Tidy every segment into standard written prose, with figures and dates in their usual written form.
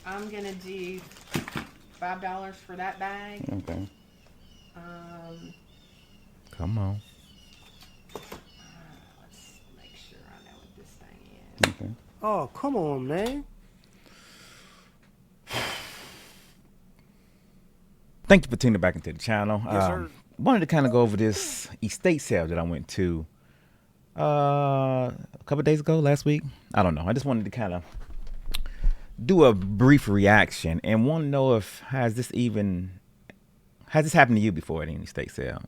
I'm gonna do $5 for that bag. Okay. Um, Come on. let's make sure I know what this thing is. Okay. Oh, come on, man. Thank you for tuning back into the channel. Yes, sir. Wanted to kind of go over this estate sale that I went to a couple days ago, last week. I don't know. I just wanted to kind of do a brief reaction and want to know if has this happened to you before at any estate sale.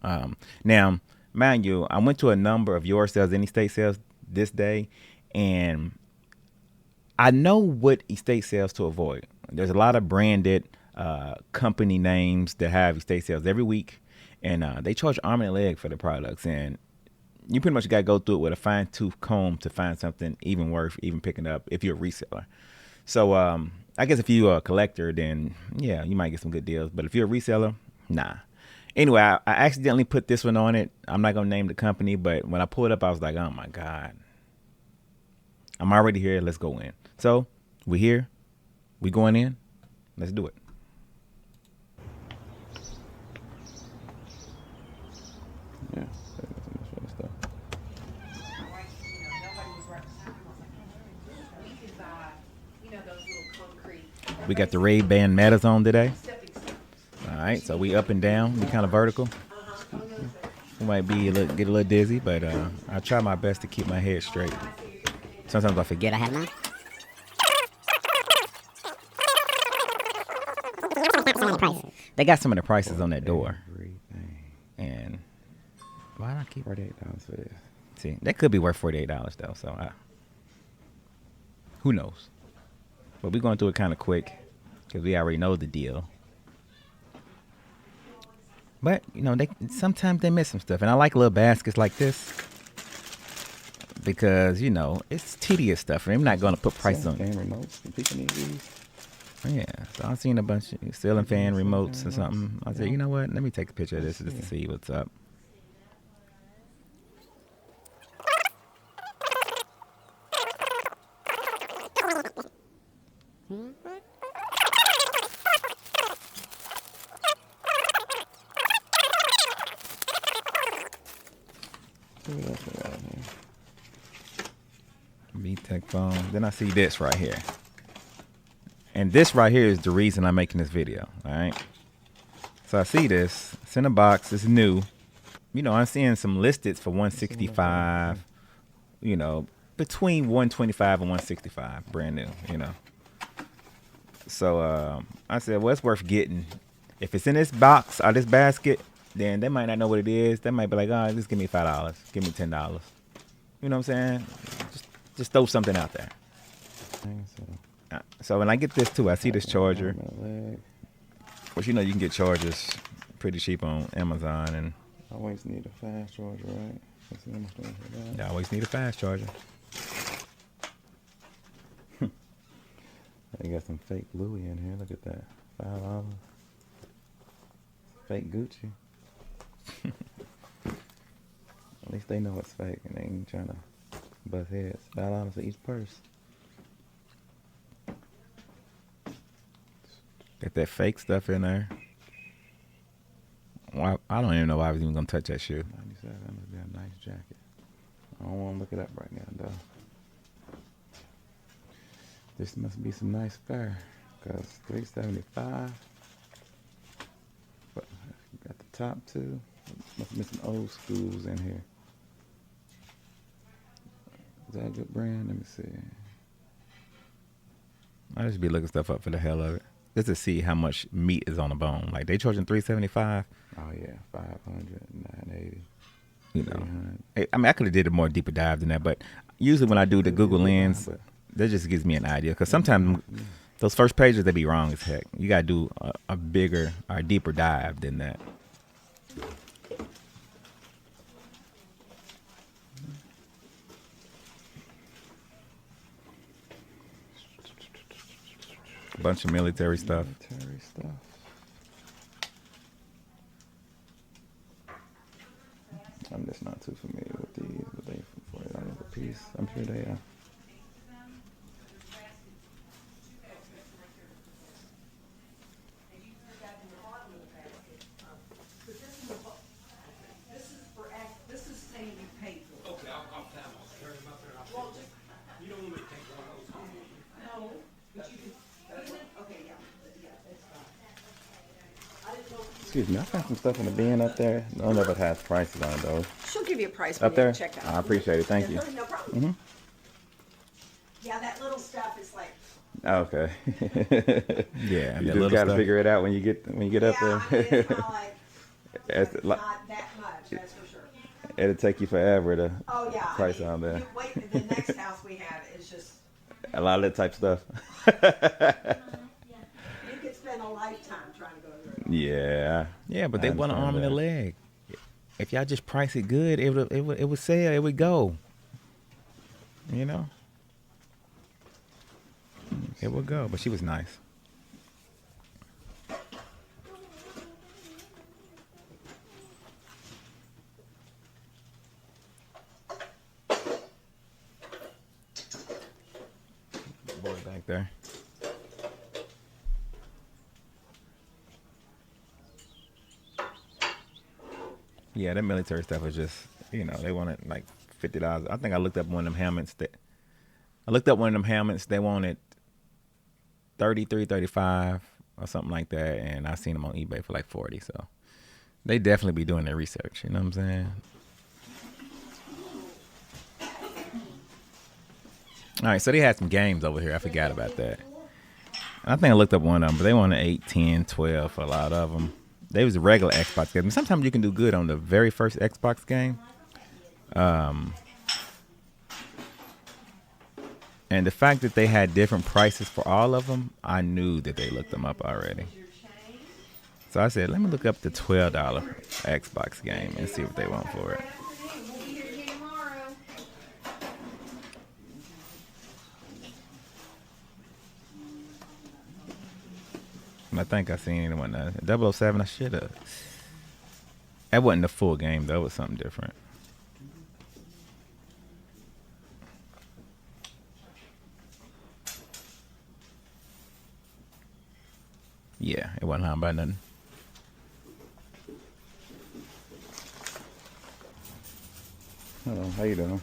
Now, mind you, I went to a number of your sales, any estate sales this day, and I know what estate sales to avoid. There's a lot of branded company names that have estate sales every week, and they charge arm and a leg for the products, and you pretty much got to go through it with a fine-tooth comb to find something even worth even picking up if you're a reseller. So I guess if you're a collector, then yeah, you might get some good deals. But if you're a reseller, nah. Anyway, I accidentally put this one on it. I'm not gonna name the company, but when I pulled it up, I was like, oh my God, I'm already here. Let's go in. So we're here. We going in. Let's do it. Yeah. We got the Ray-Ban Metas on today. All right, so we up and down. We kind of vertical. We might be get a little dizzy, but I try my best to keep my head straight. Sometimes I forget I have none. They got some of the prices on that door. And why not keep $48 for this? See, that could be worth $48 though. So who knows? But we're going through it kind of quick because we already know the deal. But you know, sometimes they miss some stuff, and I like little baskets like this because you know it's tedious stuff, and I'm not going to put prices on fan remotes. People need these. Yeah, so I've seen a bunch of ceiling fan remotes or something. I said, you know what? Let me take a picture of this just to see what's up. VTech phone. Then I see this right here. And this right here is the reason I'm making this video. All right. So I see this. It's in a box. It's new. You know, I'm seeing some listed for 165. You know, between 125 and 165. Brand new, you know. So I said, well, it's worth getting. If it's in this box or this basket, then they might not know what it is. They might be like, oh, just give me $5. Give me $10. You know what I'm saying? Just throw something out there. So when I get this too, I see this charger. Which you know you can get chargers pretty cheap on Amazon, and I always need a fast charger, right? I always need a fast charger. They got some fake Louis in here. Look at that. $5. Fake Gucci. At least they know it's fake and they ain't trying to bust heads. $5 for each purse. Got that fake stuff in there. Well, I don't even know why I was even gonna touch that shoe. 97. That must be a nice jacket. I don't want to look it up right now, though. This must be some nice fare, cause $375. But got the top too. Must be some old schools in here. Is that a good brand? Let me see. I just be looking stuff up for the hell of it, just to see how much meat is on the bone. Like they charging $375. Oh yeah, 500, 980. You know, I mean, I could have did a more deeper dive than that, but usually when I do the Google Lens, that just gives me an idea. Because sometimes those first pages, they be wrong as heck. You got to do a bigger or deeper dive than that. A bunch of military stuff. Military stuff. I'm just not too familiar with these, but they for $40 a piece. I'm sure they are. Excuse me, I found some stuff in the bin up there. None of it has prices on it though. She'll give you a price Up when there? you check out. I appreciate it. Thank you. No problem. Yeah, that little stuff is like. Okay. Yeah, You that just little got to stuff. figure it out when you get up I mean, there. it's not like. It's It's like- not that much, that's for sure. It'll take you forever to Oh yeah. price on there. You wait, the next house we have is just. A lot of that type stuff. You could spend a lifetime trying to go through it. Yeah. Yeah, but I they want an arm and a understand leg. If y'all just price it good, it would sell. It would go. You know, it would go. But she was nice. Boy back there. Yeah, that military stuff was just, you know, they wanted like $50. I think I looked up one of them helmets they wanted 33, 35 or something like that, and I seen them on eBay for like 40. So they definitely be doing their research. You know what I'm saying? All right, so they had some games over here. I forgot about that. I think I looked up one of them, but they wanted 8, 10, 12 for a lot of them. They was a regular Xbox game. Sometimes you can do good on the very first Xbox game. And the fact that they had different prices for all of them, I knew that they looked them up already. So I said, let me look up the $12 Xbox game and see what they want for it. We'll be here again tomorrow. I think I seen anyone 007. I should have. That wasn't the full game though. It was something different. Yeah, it wasn't harmed by nothing. Hello, how you doing? How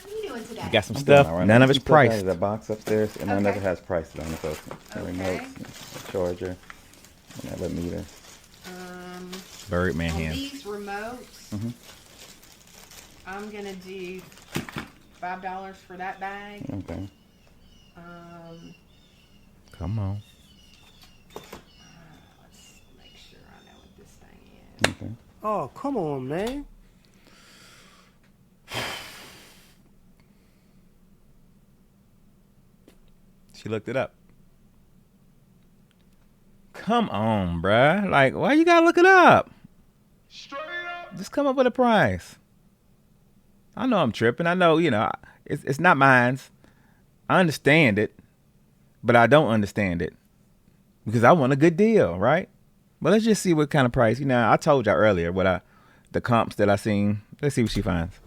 are you doing today? We got some I'm stuff. doing all right. None of it's Some stuff out priced. of the box upstairs, and none of Okay. it has prices on it. So the Okay. remotes, the charger, and that little meter. Birdman On hands. these remotes, Mhm. I'm gonna do $5 for that bag. Okay. Come on. Let's make sure I know what this thing is. Okay. Oh, come on, man. She looked it up. Come on, bruh. Like, why you gotta look it up? Just come up with a price. I know I'm tripping. I know, you know, it's not mine's. I understand it, but I don't understand it because I want a good deal, right? But let's just see what kind of price. You know, I told y'all earlier the comps that I seen. Let's see what she finds.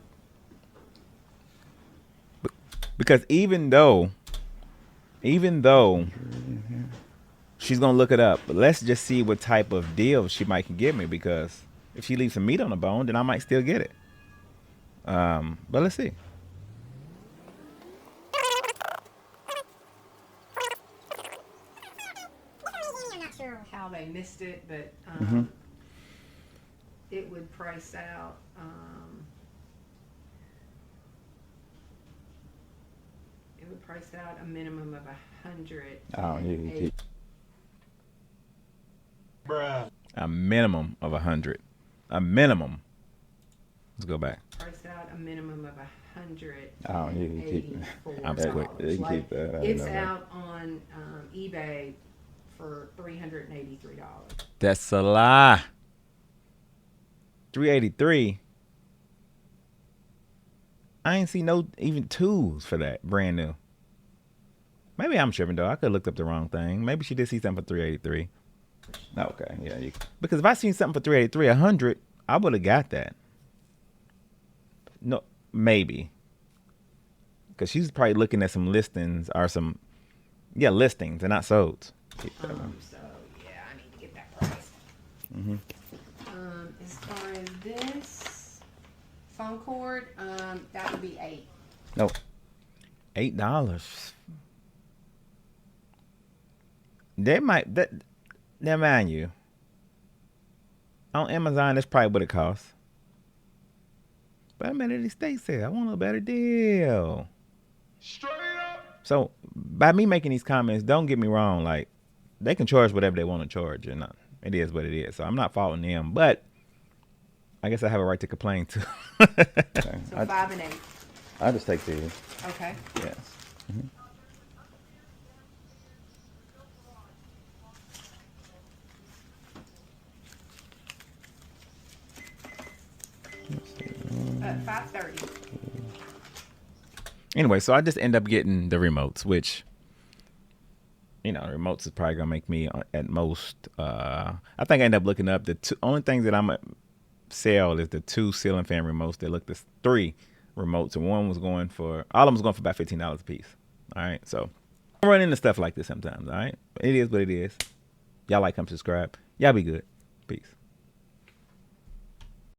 Because even though she's gonna look it up, but let's just see what type of deal she might can give me, because if she leaves some meat on the bone, then I might still get it. But let's see. I'm not sure how they missed it, but it would price out. It would price out a minimum of 100. Oh, you keep. A minimum of 100. A minimum. Let's go back. Price out a minimum of 100. Oh, you can keep. I'm quick. You can keep that. I didn't It's know that. out on eBay for $383. That's a lie. 383. I ain't see no even twos for that brand new. Maybe I'm tripping though. I could have looked up the wrong thing. Maybe she did see something for 383. Okay, yeah. Because if I seen something for 383, 100, I would have got that. No, maybe. Because she's probably looking at some listings or some, listings and not sold. So yeah, I need to get that price. As far as this phone cord, that would be $8. No. $8. They might that. Now, mind you, On Amazon, that's probably what it costs. But I'm at an estate sale. I want a better deal. Straight up. So by me making these comments, don't get me wrong. Like, they can charge whatever they want to charge, and it is what it is. So I'm not faulting them, but I guess I have a right to complain too. Okay. So 5 and 8. I just take these. Okay. Yes. Let's see. 5:30. Anyway, so I just end up getting the remotes, which, the remotes is probably gonna make me at most. I think I end up looking up the only things that I'm sell is the 2 ceiling fan remotes. They look the 3 remotes, and all of them was going for about $15 a piece. All right, so I run into stuff like this sometimes. All right, it is what it is. Y'all like, come subscribe. Y'all be good. Peace.